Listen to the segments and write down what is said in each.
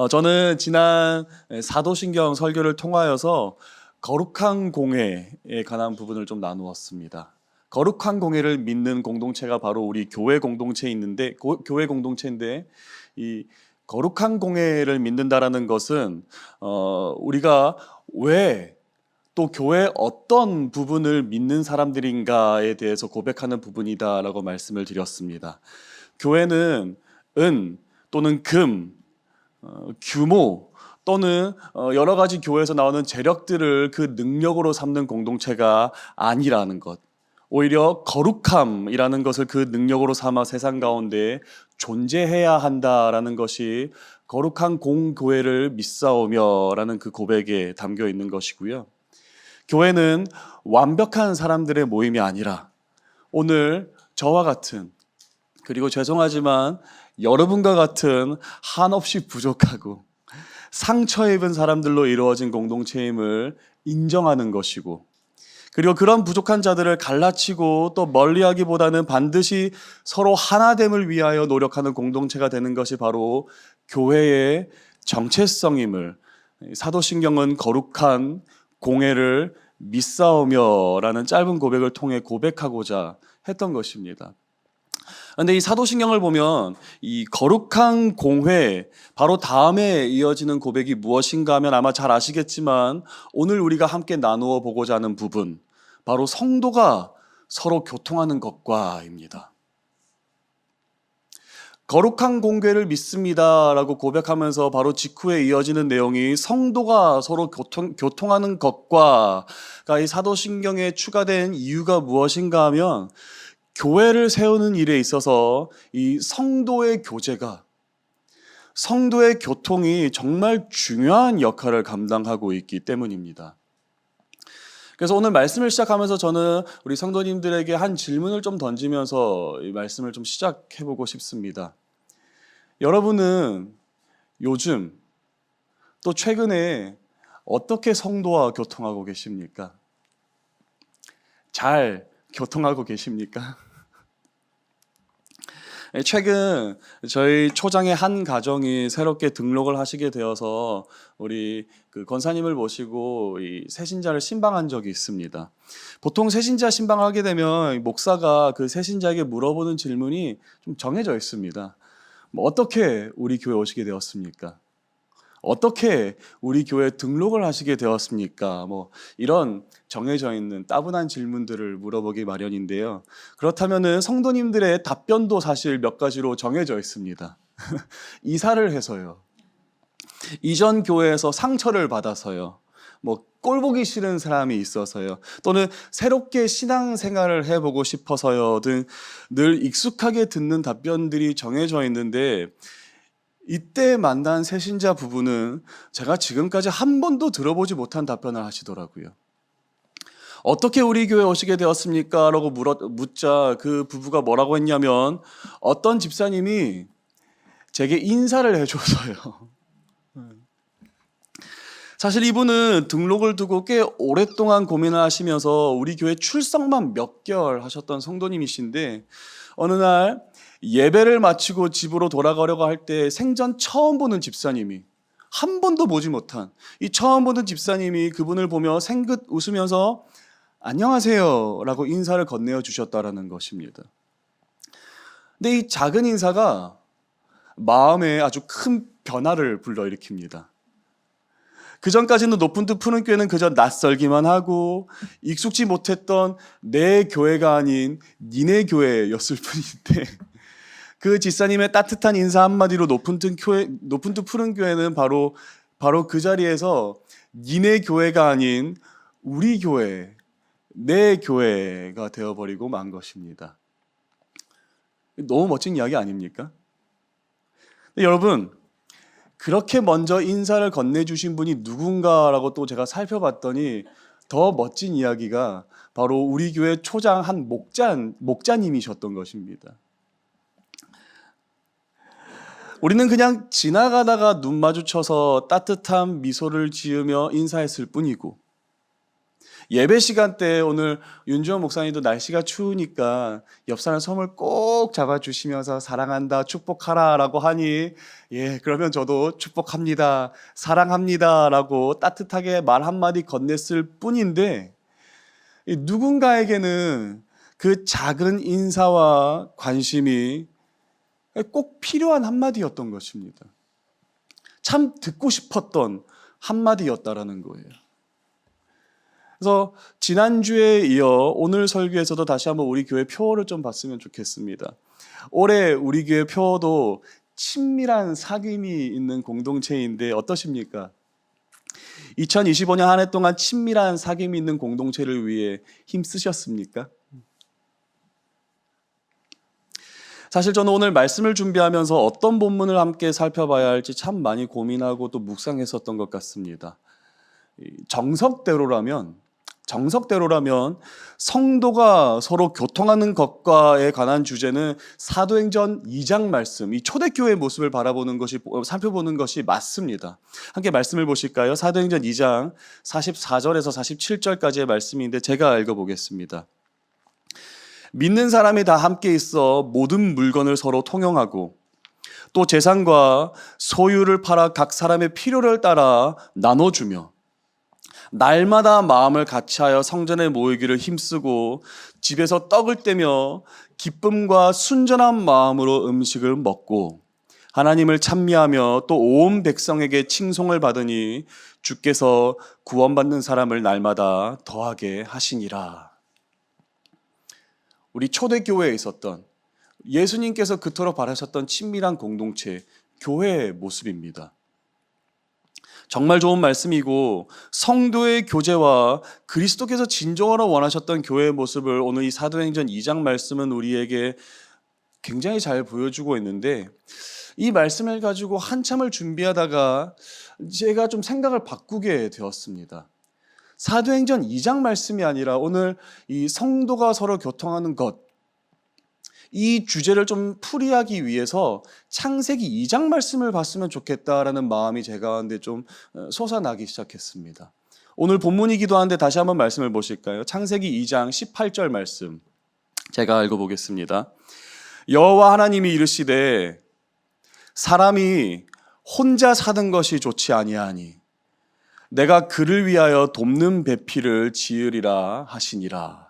저는 지난 사도신경 설교를 통하여서 거룩한 공회에 관한 부분을 좀 나누었습니다. 거룩한 공회를 믿는 공동체가 바로 우리 교회 교회 공동체인데 이 거룩한 공회를 믿는다라는 것은 우리가 왜 또 교회 어떤 부분을 믿는 사람들인가에 대해서 고백하는 부분이다라고 말씀을 드렸습니다. 교회는 은 또는 금, 규모 또는 여러 가지 교회에서 나오는 재력들을 그 능력으로 삼는 공동체가 아니라는 것. 오히려 거룩함이라는 것을 그 능력으로 삼아 세상 가운데 존재해야 한다라는 것이 거룩한 공교회를 믿사오며라는 그 고백에 담겨 있는 것이고요. 교회는 완벽한 사람들의 모임이 아니라 오늘 저와 같은, 그리고 죄송하지만 여러분과 같은 한없이 부족하고 상처 입은 사람들로 이루어진 공동체임을 인정하는 것이고, 그리고 그런 부족한 자들을 갈라치고 또 멀리하기보다는 반드시 서로 하나됨을 위하여 노력하는 공동체가 되는 것이 바로 교회의 정체성임을 사도신경은 거룩한 공회를 믿사오며라는 짧은 고백을 통해 고백하고자 했던 것입니다. 그런데 이 사도신경을 보면 이 거룩한 공회 바로 다음에 이어지는 고백이 무엇인가 하면 아마 잘 아시겠지만 오늘 우리가 함께 나누어 보고자 하는 부분, 바로 성도가 서로 교통하는 것과입니다. 거룩한 공회를 믿습니다라고 고백하면서 바로 직후에 이어지는 내용이 성도가 서로 교통하는 것과가 이 사도신경에 추가된 이유가 무엇인가 하면 교회를 세우는 일에 있어서 이 성도의 교제가, 성도의 교통이 정말 중요한 역할을 감당하고 있기 때문입니다. 그래서 오늘 말씀을 시작하면서 저는 우리 성도님들에게 한 질문을 좀 던지면서 이 말씀을 좀 시작해보고 싶습니다. 여러분은 요즘 또 최근에 어떻게 성도와 교통하고 계십니까? 잘 교통하고 계십니까? 최근 저희 초장의 한 가정이 새롭게 등록을 하시게 되어서 우리 그 권사님을 모시고 이 새신자를 신방한 적이 있습니다. 보통 새신자 신방하게 되면 목사가 그 새신자에게 물어보는 질문이 좀 정해져 있습니다. 어떻게 우리 교회 오시게 되었습니까? 어떻게 우리 교회에 등록을 하시게 되었습니까? 이런 정해져 있는 따분한 질문들을 물어보기 마련인데요. 그렇다면은 성도님들의 답변도 사실 몇 가지로 정해져 있습니다. 이사를 해서요. 이전 교회에서 상처를 받아서요. 꼴보기 싫은 사람이 있어서요. 또는 새롭게 신앙생활을 해보고 싶어서요. 등 늘 익숙하게 듣는 답변들이 정해져 있는데 이때 만난 새신자 부부는 제가 지금까지 한 번도 들어보지 못한 답변을 하시더라고요. 어떻게 우리 교회 오시게 되었습니까? 라고 묻자 그 부부가 뭐라고 했냐면 어떤 집사님이 제게 인사를 해줘서요. 사실 이분은 등록을 두고 꽤 오랫동안 고민을 하시면서 우리 교회 출석만 몇 개월 하셨던 성도님이신데 어느 날 예배를 마치고 집으로 돌아가려고 할 때 생전 처음 보는 집사님이, 한 번도 보지 못한 이 처음 보는 집사님이 그분을 보며 생긋 웃으면서 안녕하세요 라고 인사를 건네어 주셨다라는 것입니다. 근데 이 작은 인사가 마음에 아주 큰 변화를 불러일으킵니다. 그전까지는 높은 뜻 푸는 교회는 그저 낯설기만 하고 익숙지 못했던 내 교회가 아닌 니네 교회였을 뿐인데 그 집사님의 따뜻한 인사 한마디로 높은 뜻 푸른 교회는 바로 그 자리에서 니네 교회가 아닌 우리 교회, 내 교회가 되어버리고 만 것입니다. 너무 멋진 이야기 아닙니까? 여러분, 그렇게 먼저 인사를 건네주신 분이 누군가라고 또 제가 살펴봤더니 더 멋진 이야기가 바로 우리 교회 초장 한 목자님이셨던 것입니다. 우리는 그냥 지나가다가 눈 마주쳐서 따뜻한 미소를 지으며 인사했을 뿐이고 예배 시간 때 오늘 윤주원 목사님도 날씨가 추우니까 옆 사람 손을 꼭 잡아주시면서 사랑한다, 축복하라라고 하니 그러면 저도 축복합니다, 사랑합니다라고 따뜻하게 말 한마디 건넸을 뿐인데 누군가에게는 그 작은 인사와 관심이 꼭 필요한 한마디였던 것입니다. 참 듣고 싶었던 한마디였다라는 거예요. 그래서 지난주에 이어 오늘 설교에서도 다시 한번 우리 교회 표어를 좀 봤으면 좋겠습니다. 올해 우리 교회 표어도 친밀한 사귐이 있는 공동체인데 어떠십니까? 2025년 한 해 동안 친밀한 사귐이 있는 공동체를 위해 힘쓰셨습니까? 사실 저는 오늘 말씀을 준비하면서 어떤 본문을 함께 살펴봐야 할지 참 많이 고민하고 또 묵상했었던 것 같습니다. 정석대로라면 성도가 서로 교통하는 것과에 관한 주제는 사도행전 2장 말씀, 이 초대교회의 모습을 살펴보는 것이 맞습니다. 함께 말씀을 보실까요? 사도행전 2장 44절에서 47절까지의 말씀인데 제가 읽어보겠습니다. 믿는 사람이 다 함께 있어 모든 물건을 서로 통용하고 또 재산과 소유를 팔아 각 사람의 필요를 따라 나눠주며 날마다 마음을 같이하여 성전에 모이기를 힘쓰고 집에서 떡을 떼며 기쁨과 순전한 마음으로 음식을 먹고 하나님을 찬미하며 또 온 백성에게 칭송을 받으니 주께서 구원받는 사람을 날마다 더하게 하시니라. 우리 초대교회에 있었던 예수님께서 그토록 바라셨던 친밀한 공동체, 교회의 모습입니다. 정말 좋은 말씀이고 성도의 교제와 그리스도께서 진정으로 원하셨던 교회의 모습을 오늘 이 사도행전 2장 말씀은 우리에게 굉장히 잘 보여주고 있는데 이 말씀을 가지고 한참을 준비하다가 제가 좀 생각을 바꾸게 되었습니다. 사도행전 2장 말씀이 아니라 오늘 이 성도가 서로 교통하는 것, 이 주제를 좀 풀이하기 위해서 창세기 2장 말씀을 봤으면 좋겠다라는 마음이 제 가운데 좀 솟아나기 시작했습니다. 오늘 본문이기도 한데 다시 한번 말씀을 보실까요? 창세기 2장 18절 말씀 제가 읽어보겠습니다. 여호와 하나님이 이르시되 사람이 혼자 사는 것이 좋지 아니하니 내가 그를 위하여 돕는 배필을 지으리라 하시니라.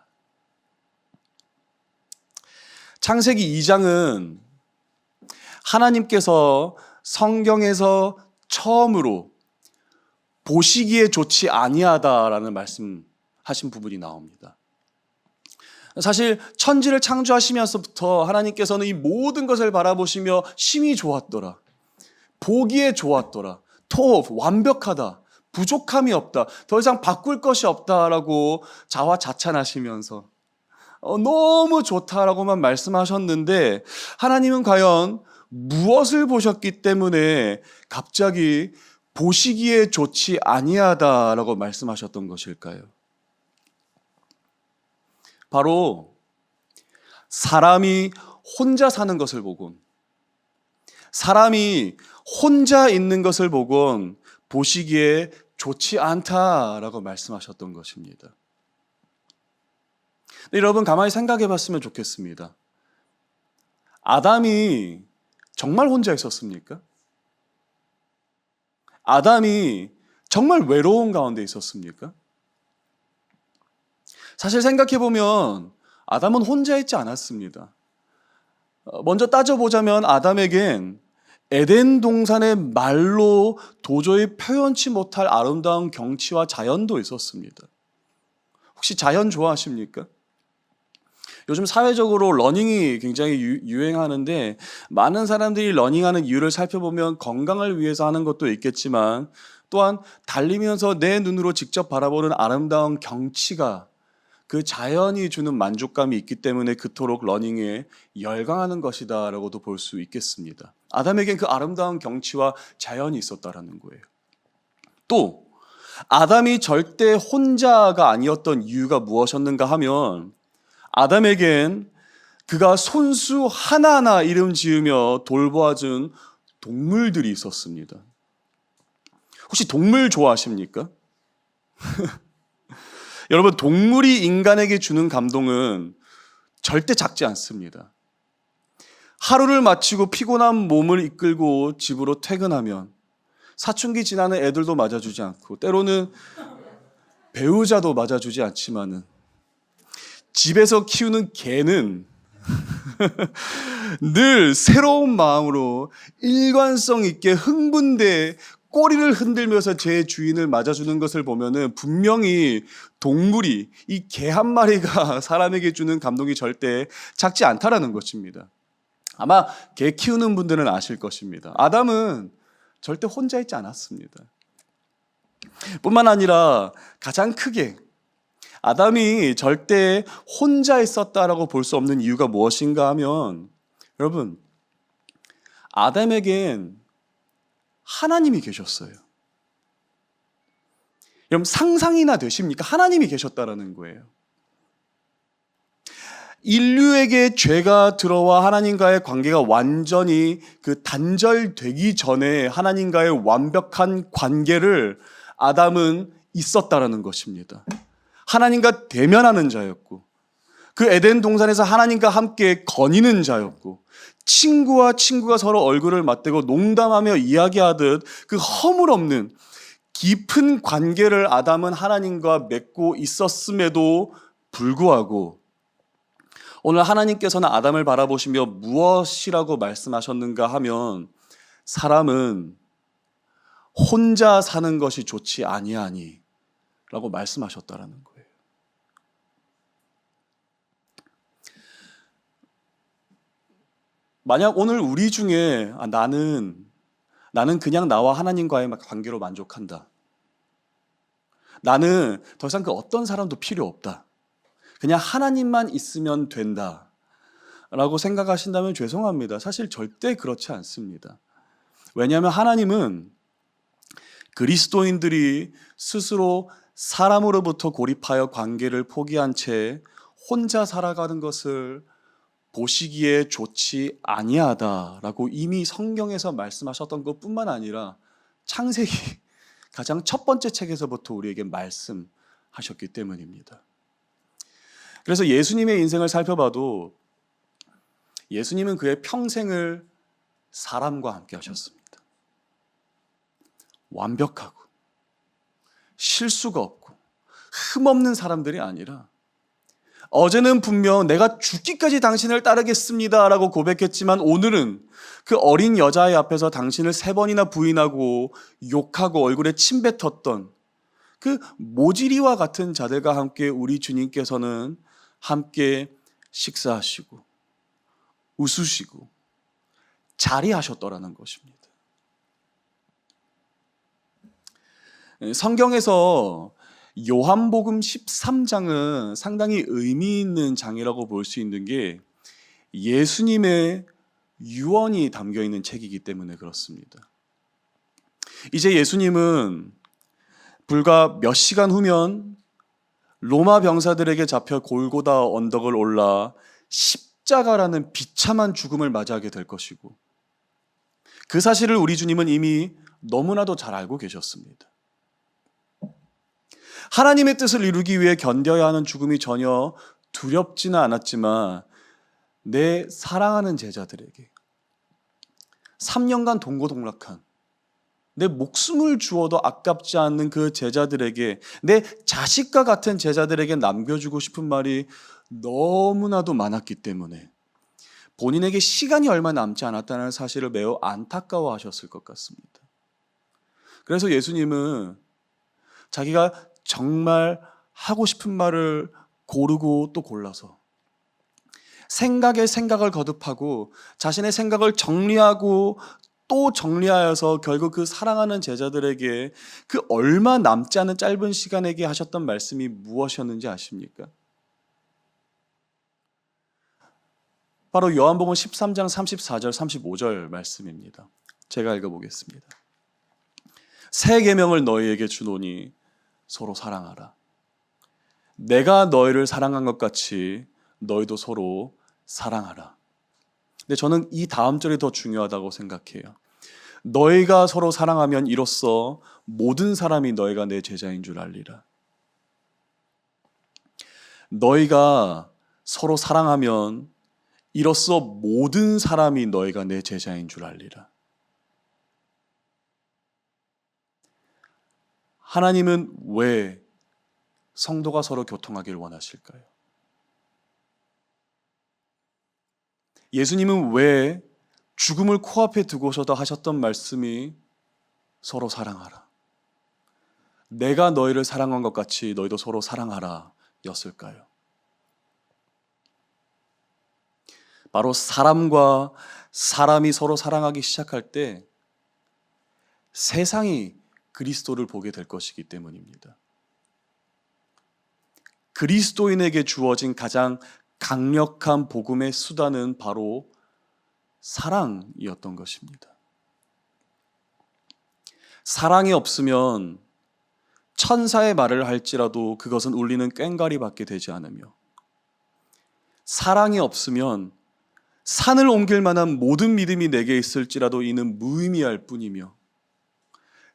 창세기 2장은 하나님께서 성경에서 처음으로 보시기에 좋지 아니하다라는 말씀하신 부분이 나옵니다. 사실 천지를 창조하시면서부터 하나님께서는 이 모든 것을 바라보시며 심히 좋았더라, 보기에 좋았더라, 완벽하다, 부족함이 없다, 더 이상 바꿀 것이 없다라고 자화자찬하시면서 너무 좋다라고만 말씀하셨는데 하나님은 과연 무엇을 보셨기 때문에 갑자기 보시기에 좋지 아니하다라고 말씀하셨던 것일까요? 바로 사람이 혼자 사는 것을 보곤, 사람이 혼자 있는 것을 보곤 보시기에 좋지 않다라고 말씀하셨던 것입니다. 여러분 가만히 생각해 봤으면 좋겠습니다. 아담이 정말 혼자 있었습니까? 아담이 정말 외로운 가운데 있었습니까? 사실 생각해 보면 아담은 혼자 있지 않았습니다. 먼저 따져보자면 아담에겐 에덴 동산의 말로 도저히 표현치 못할 아름다운 경치와 자연도 있었습니다. 혹시 자연 좋아하십니까? 요즘 사회적으로 러닝이 굉장히 유행하는데 많은 사람들이 러닝하는 이유를 살펴보면 건강을 위해서 하는 것도 있겠지만 또한 달리면서 내 눈으로 직접 바라보는 아름다운 경치가, 그 자연이 주는 만족감이 있기 때문에 그토록 러닝에 열광하는 것이다라고도 볼 수 있겠습니다. 아담에겐 그 아름다운 경치와 자연이 있었다라는 거예요. 또 아담이 절대 혼자가 아니었던 이유가 무엇이었는가 하면 아담에겐 그가 손수 하나하나 이름 지으며 돌보아준 동물들이 있었습니다. 혹시 동물 좋아하십니까? 여러분, 동물이 인간에게 주는 감동은 절대 작지 않습니다. 하루를 마치고 피곤한 몸을 이끌고 집으로 퇴근하면 사춘기 지나는 애들도 맞아주지 않고 때로는 배우자도 맞아주지 않지만은 집에서 키우는 개는 늘 새로운 마음으로 일관성 있게 흥분돼 꼬리를 흔들면서 제 주인을 맞아주는 것을 보면은 분명히 동물이 이 개 한 마리가 사람에게 주는 감동이 절대 작지 않다라는 것입니다. 아마 개 키우는 분들은 아실 것입니다. 아담은 절대 혼자 있지 않았습니다. 뿐만 아니라 가장 크게 아담이 절대 혼자 있었다라고 볼 수 없는 이유가 무엇인가 하면, 여러분, 아담에겐 하나님이 계셨어요. 여러분, 상상이나 되십니까? 하나님이 계셨다라는 거예요. 인류에게 죄가 들어와 하나님과의 관계가 완전히 단절되기 전에 하나님과의 완벽한 관계를 아담은 있었다라는 것입니다. 하나님과 대면하는 자였고, 그 에덴 동산에서 하나님과 함께 거니는 자였고, 친구와 친구가 서로 얼굴을 맞대고 농담하며 이야기하듯 그 허물없는 깊은 관계를 아담은 하나님과 맺고 있었음에도 불구하고 오늘 하나님께서는 아담을 바라보시며 무엇이라고 말씀하셨는가 하면, 사람은 혼자 사는 것이 좋지 아니하니 라고 말씀하셨다라는 거예요. 만약 오늘 우리 중에 나는 그냥 나와 하나님과의 관계로 만족한다, 나는 더 이상 그 어떤 사람도 필요 없다, 그냥 하나님만 있으면 된다 라고 생각하신다면 죄송합니다. 사실 절대 그렇지 않습니다. 왜냐하면 하나님은 그리스도인들이 스스로 사람으로부터 고립하여 관계를 포기한 채 혼자 살아가는 것을 보시기에 좋지 아니하다라고 이미 성경에서 말씀하셨던 것뿐만 아니라 창세기 가장 첫 번째 책에서부터 우리에게 말씀하셨기 때문입니다. 그래서 예수님의 인생을 살펴봐도 예수님은 그의 평생을 사람과 함께 하셨습니다. 완벽하고 실수가 없고 흠없는 사람들이 아니라, 어제는 분명 내가 죽기까지 당신을 따르겠습니다 라고 고백했지만 오늘은 그 어린 여자의 앞에서 당신을 3번이나 부인하고 욕하고 얼굴에 침 뱉었던 그 모지리와 같은 자들과 함께 우리 주님께서는 함께 식사하시고 웃으시고 자리하셨더라는 것입니다. 성경에서 요한복음 13장은 상당히 의미 있는 장이라고 볼 수 있는 게 예수님의 유언이 담겨 있는 책이기 때문에 그렇습니다. 이제 예수님은 불과 몇 시간 후면 로마 병사들에게 잡혀 골고다 언덕을 올라 십자가라는 비참한 죽음을 맞이하게 될 것이고, 그 사실을 우리 주님은 이미 너무나도 잘 알고 계셨습니다. 하나님의 뜻을 이루기 위해 견뎌야 하는 죽음이 전혀 두렵지는 않았지만 내 사랑하는 제자들에게 3년간 동고동락한, 내 목숨을 주어도 아깝지 않는 그 제자들에게, 내 자식과 같은 제자들에게 남겨주고 싶은 말이 너무나도 많았기 때문에 본인에게 시간이 얼마 남지 않았다는 사실을 매우 안타까워하셨을 것 같습니다. 그래서 예수님은 자기가 정말 하고 싶은 말을 고르고 또 골라서 생각에 생각을 거듭하고 자신의 생각을 정리하고 또 정리하여서 결국 그 사랑하는 제자들에게 그 얼마 남지 않은 짧은 시간에게 하셨던 말씀이 무엇이었는지 아십니까? 바로 요한복음 13장 34절 35절 말씀입니다. 제가 읽어보겠습니다. 새 계명을 너희에게 주노니 서로 사랑하라. 내가 너희를 사랑한 것 같이 너희도 서로 사랑하라. 근데 저는 이 다음 절이 더 중요하다고 생각해요. 너희가 서로 사랑하면 이로써 모든 사람이 너희가 내 제자인 줄 알리라. 너희가 서로 사랑하면 이로써 모든 사람이 너희가 내 제자인 줄 알리라. 하나님은 왜 성도가 서로 교통하기를 원하실까요? 예수님은 왜 죽음을 코앞에 두고서도 하셨던 말씀이 서로 사랑하라, 내가 너희를 사랑한 것 같이 너희도 서로 사랑하라 였을까요? 바로 사람과 사람이 서로 사랑하기 시작할 때 세상이 그리스도를 보게 될 것이기 때문입니다. 그리스도인에게 주어진 가장 강력한 복음의 수단은 바로 사랑이었던 것입니다. 사랑이 없으면 천사의 말을 할지라도 그것은 울리는 꽹과리밖에 되지 않으며, 사랑이 없으면 산을 옮길 만한 모든 믿음이 내게 있을지라도 이는 무의미할 뿐이며,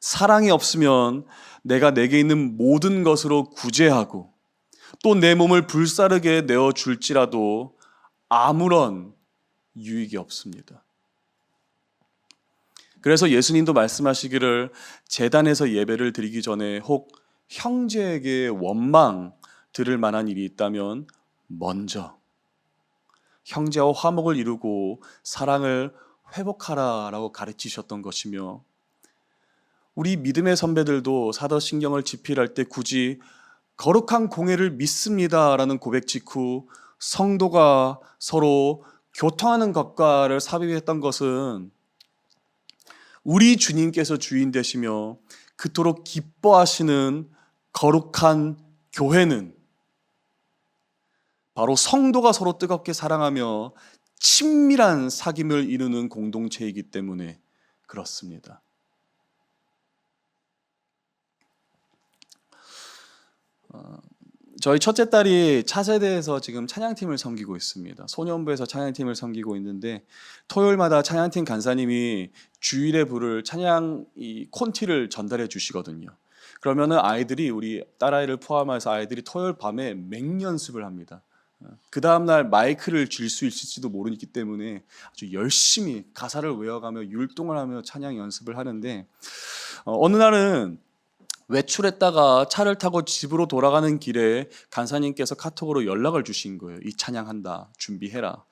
사랑이 없으면 내가 내게 있는 모든 것으로 구제하고 또 내 몸을 불사르게 내어줄지라도 아무런 유익이 없습니다. 그래서 예수님도 말씀하시기를 제단에서 예배를 드리기 전에 혹 형제에게 원망 들을 만한 일이 있다면 먼저 형제와 화목을 이루고 사랑을 회복하라라고 가르치셨던 것이며, 우리 믿음의 선배들도 사도신경을 집필할 때 굳이 거룩한 공회를 믿습니다라는 고백 직후 성도가 서로 교통하는 것과를 삽입했던 것은 우리 주님께서 주인 되시며 그토록 기뻐하시는 거룩한 교회는 바로 성도가 서로 뜨겁게 사랑하며 친밀한 사귐을 이루는 공동체이기 때문에 그렇습니다. 저희 첫째 딸이 차세대에서 지금 찬양팀을 섬기고 있습니다. 소년부에서 찬양팀을 섬기고 있는데 토요일마다 찬양팀 간사님이 주일에 부를 찬양 콘티를 전달해 주시거든요. 그러면은 아이들이, 우리 딸아이를 포함해서 아이들이 토요일 밤에 맹연습을 합니다. 그 다음날 마이크를 쥘 수 있을지도 모르기 때문에 아주 열심히 가사를 외워가며 율동을 하며 찬양 연습을 하는데, 어느 날은 외출했다가 차를 타고 집으로 돌아가는 길에 간사님께서 카톡으로 연락을 주신 거예요. 이 찬양한다, 준비해라.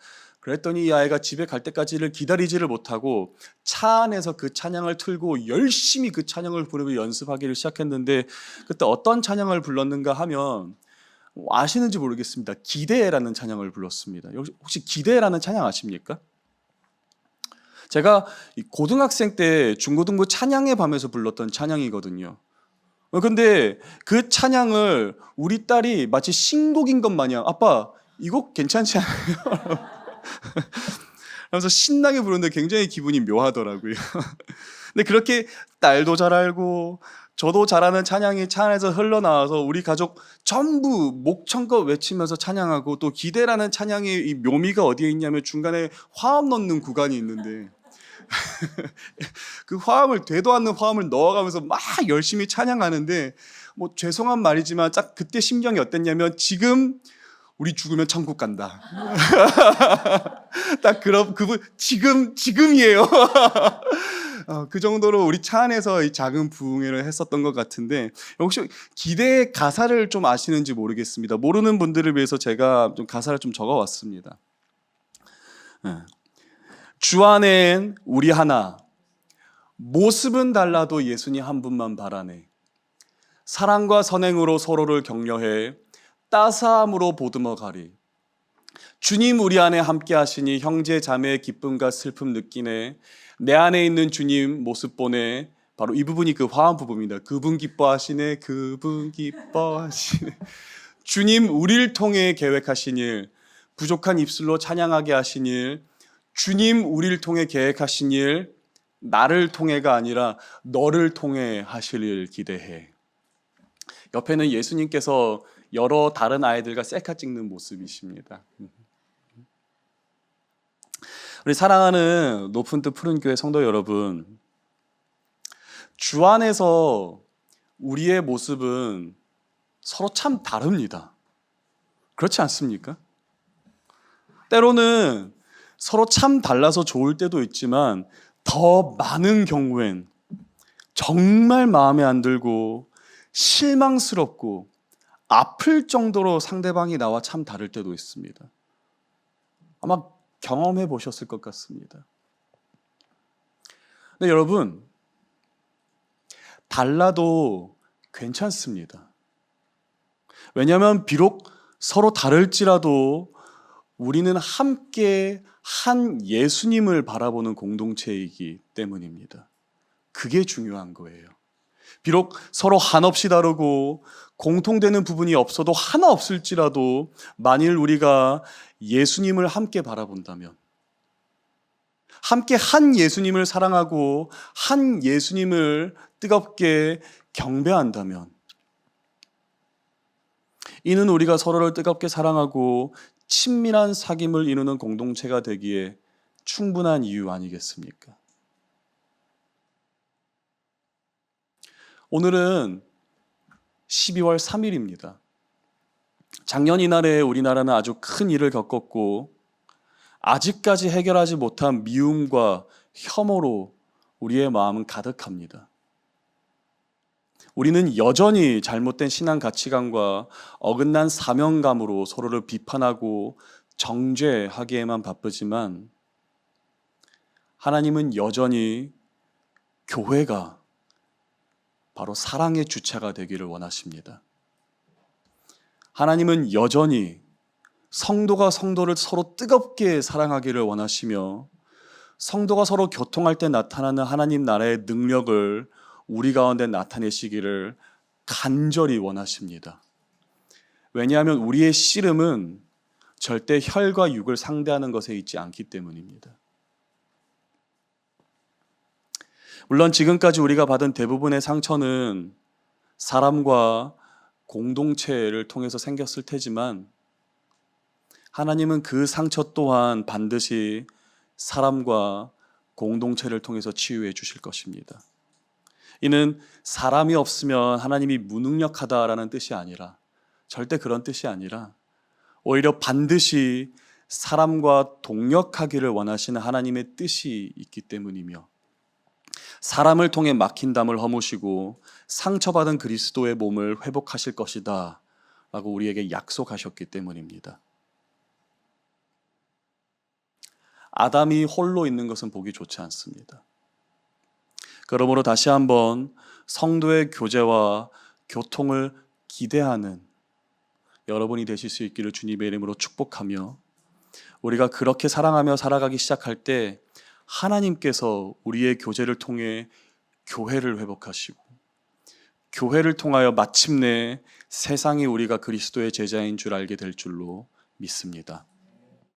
그랬더니 이 아이가 집에 갈 때까지를 기다리지를 못하고 차 안에서 그 찬양을 틀고 열심히 그 찬양을 부르며 연습하기를 시작했는데, 그때 어떤 찬양을 불렀는가 하면 아시는지 모르겠습니다. 기대라는 찬양을 불렀습니다. 혹시 기대라는 찬양 아십니까? 제가 고등학생 때 중고등부 찬양의 밤에서 불렀던 찬양이거든요. 근데 그 찬양을 우리 딸이 마치 신곡인 것 마냥 아빠 이 곡 괜찮지 않아요? 하면서 신나게 부르는데 굉장히 기분이 묘하더라고요. 근데 그렇게 딸도 잘 알고 저도 잘하는 찬양이 차 안에서 흘러나와서 우리 가족 전부 목청껏 외치면서 찬양하고, 또 기대라는 찬양의 이 묘미가 어디에 있냐면 중간에 화음 넣는 구간이 있는데 그 화음을, 되도 않는 화음을 넣어가면서 막 열심히 찬양하는데, 뭐 죄송한 말이지만 딱 그때 심정이 어땠냐면 지금 우리 죽으면 천국 간다. 딱 그런 그분 지금이에요. 그 정도로 우리 차 안에서 이 작은 부흥회를 했었던 것 같은데, 혹시 기대의 가사를 좀 아시는지 모르겠습니다. 모르는 분들을 위해서 제가 좀 가사를 좀 적어왔습니다. 주 안엔 우리 하나, 모습은 달라도 예수님 한 분만 바라네. 사랑과 선행으로 서로를 격려해 따스함으로 보듬어 가리. 주님 우리 안에 함께 하시니 형제 자매의 기쁨과 슬픔 느끼네. 내 안에 있는 주님 모습 보네. 바로 이 부분이 그 화음 부분입니다. 그분 기뻐하시네, 그분 기뻐하시네. 주님 우리를 통해 계획하신 일, 부족한 입술로 찬양하게 하신 일, 주님 우리를 통해 계획하신 일, 나를 통해가 아니라 너를 통해 하실 일 기대해. 옆에는 예수님께서 여러 다른 아이들과 셀카 찍는 모습이십니다. 우리 사랑하는 높은 뜻 푸른 교회 성도 여러분, 주 안에서 우리의 모습은 서로 참 다릅니다. 그렇지 않습니까? 때로는 서로 참 달라서 좋을 때도 있지만 더 많은 경우엔 정말 마음에 안 들고 실망스럽고 아플 정도로 상대방이 나와 참 다를 때도 있습니다. 아마 경험해 보셨을 것 같습니다. 근데 여러분, 달라도 괜찮습니다. 왜냐하면 비록 서로 다를지라도 우리는 함께 한 예수님을 바라보는 공동체이기 때문입니다. 그게 중요한 거예요. 비록 서로 한없이 다르고 공통되는 부분이 없어도 하나 없을지라도 만일 우리가 예수님을 함께 바라본다면, 함께 한 예수님을 사랑하고 한 예수님을 뜨겁게 경배한다면, 이는 우리가 서로를 뜨겁게 사랑하고 친밀한 사귐을 이루는 공동체가 되기에 충분한 이유 아니겠습니까? 오늘은 12월 3일입니다. 작년 이날에 우리나라는 아주 큰 일을 겪었고 아직까지 해결하지 못한 미움과 혐오로 우리의 마음은 가득합니다. 우리는 여전히 잘못된 신앙 가치관과 어긋난 사명감으로 서로를 비판하고 정죄하기에만 바쁘지만 하나님은 여전히 교회가 바로 사랑의 주체가 되기를 원하십니다. 하나님은 여전히 성도가 성도를 서로 뜨겁게 사랑하기를 원하시며 성도가 서로 교통할 때 나타나는 하나님 나라의 능력을 우리 가운데 나타내시기를 간절히 원하십니다. 왜냐하면 우리의 씨름은 절대 혈과 육을 상대하는 것에 있지 않기 때문입니다. 물론 지금까지 우리가 받은 대부분의 상처는 사람과 공동체를 통해서 생겼을 테지만 하나님은 그 상처 또한 반드시 사람과 공동체를 통해서 치유해 주실 것입니다. 이는 사람이 없으면 하나님이 무능력하다라는 뜻이 아니라, 절대 그런 뜻이 아니라 오히려 반드시 사람과 동역하기를 원하시는 하나님의 뜻이 있기 때문이며 사람을 통해 막힌 담을 허무시고 상처받은 그리스도의 몸을 회복하실 것이다 라고 우리에게 약속하셨기 때문입니다. 아담이 홀로 있는 것은 보기 좋지 않습니다. 그러므로 다시 한번 성도의 교제와 교통을 기대하는 여러분이 되실 수 있기를 주님의 이름으로 축복하며, 우리가 그렇게 사랑하며 살아가기 시작할 때 하나님께서 우리의 교제를 통해 교회를 회복하시고 교회를 통하여 마침내 세상이 우리가 그리스도의 제자인 줄 알게 될 줄로 믿습니다.